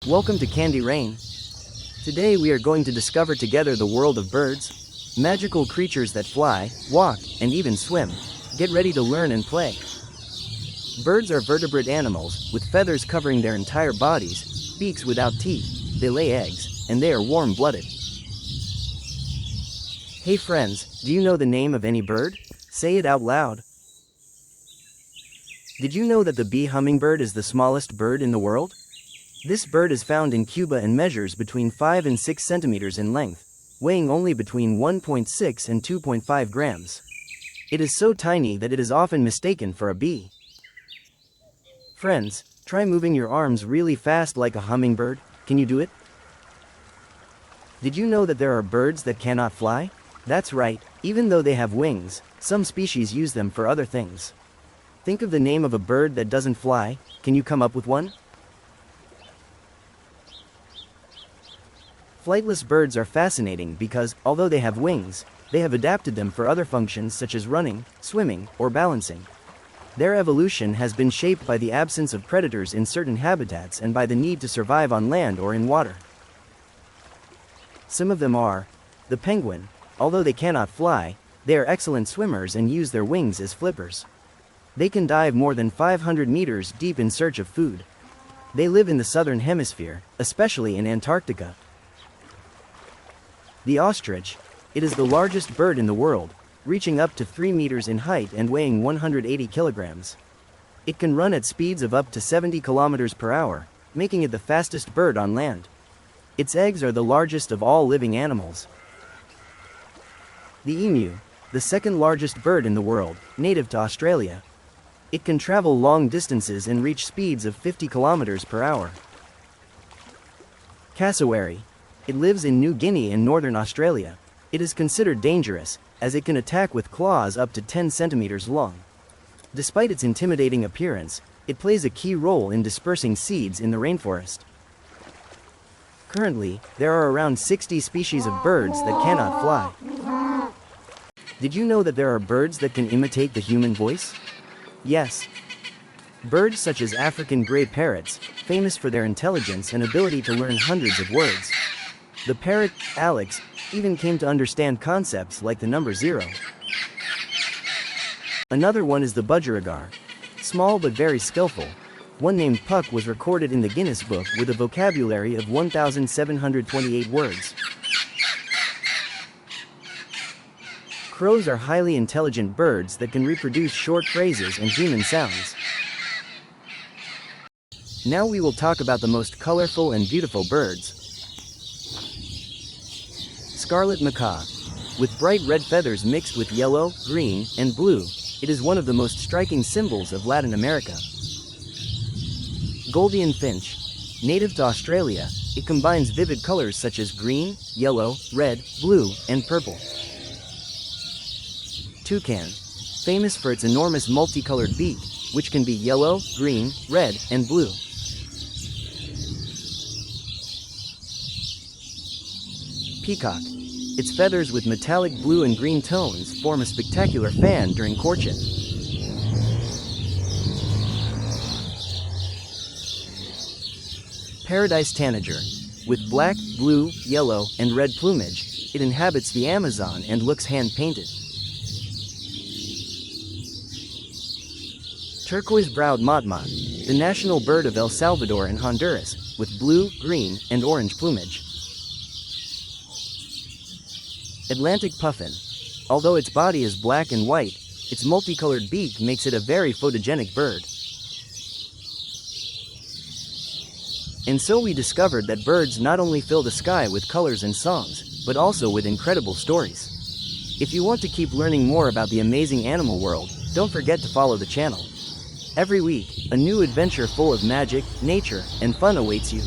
Welcome to Candy Rain. Today we are going to discover together the world of birds, magical creatures that fly, walk, and even swim. Get ready to learn and play. Birds are vertebrate animals, with feathers covering their entire bodies, beaks without teeth, they lay eggs, and they are warm-blooded. Hey friends, do you know the name of any bird? Say it out loud. Did you know that the bee hummingbird is the smallest bird in the world? This bird is found in Cuba and measures between 5 and 6 centimeters in length, weighing only between 1.6 and 2.5 grams. It is so tiny that it is often mistaken for a bee. Friends, try moving your arms really fast like a hummingbird. Can you do it? Did you know that there are birds that cannot fly? That's right, even though they have wings, some species use them for other things. Think of the name of a bird that doesn't fly. Can you come up with one? Flightless birds are fascinating because, although they have wings, they have adapted them for other functions such as running, swimming, or balancing. Their evolution has been shaped by the absence of predators in certain habitats and by the need to survive on land or in water. Some of them are the penguin. Although they cannot fly, they are excellent swimmers and use their wings as flippers. They can dive more than 500 meters deep in search of food. They live in the southern hemisphere, especially in Antarctica. The ostrich. It is the largest bird in the world, reaching up to 3 meters in height and weighing 180 kilograms. It can run at speeds of up to 70 kilometers per hour, making it the fastest bird on land. Its eggs are the largest of all living animals. The emu, the second largest bird in the world, native to Australia. It can travel long distances and reach speeds of 50 kilometers per hour. Cassowary. It lives in New Guinea and northern Australia. It is considered dangerous, as it can attack with claws up to 10 centimeters long. Despite its intimidating appearance, it plays a key role in dispersing seeds in the rainforest. Currently, there are around 60 species of birds that cannot fly. Did you know that there are birds that can imitate the human voice? Yes. Birds such as African gray parrots, famous for their intelligence and ability to learn hundreds of words. The parrot, Alex, even came to understand concepts like the number 0. Another one is the budgerigar. Small but very skillful. One named Puck was recorded in the Guinness Book with a vocabulary of 1,728 words. Crows are highly intelligent birds that can reproduce short phrases and human sounds. Now we will talk about the most colorful and beautiful birds. Scarlet macaw. With bright red feathers mixed with yellow, green, and blue, it is one of the most striking symbols of Latin America. Gouldian finch. Native to Australia, it combines vivid colors such as green, yellow, red, blue, and purple. Toucan. Famous for its enormous multicolored beak, which can be yellow, green, red, and blue. Peacock. Its feathers with metallic blue and green tones form a spectacular fan during courtship. Paradise tanager. With black, blue, yellow, and red plumage, it inhabits the Amazon and looks hand-painted. Turquoise-browed motmot, the national bird of El Salvador and Honduras, with blue, green, and orange plumage. Atlantic puffin. Although its body is black and white, its multicolored beak makes it a very photogenic bird. And so we discovered that birds not only fill the sky with colors and songs, but also with incredible stories. If you want to keep learning more about the amazing animal world, don't forget to follow the channel. Every week, a new adventure full of magic, nature, and fun awaits you.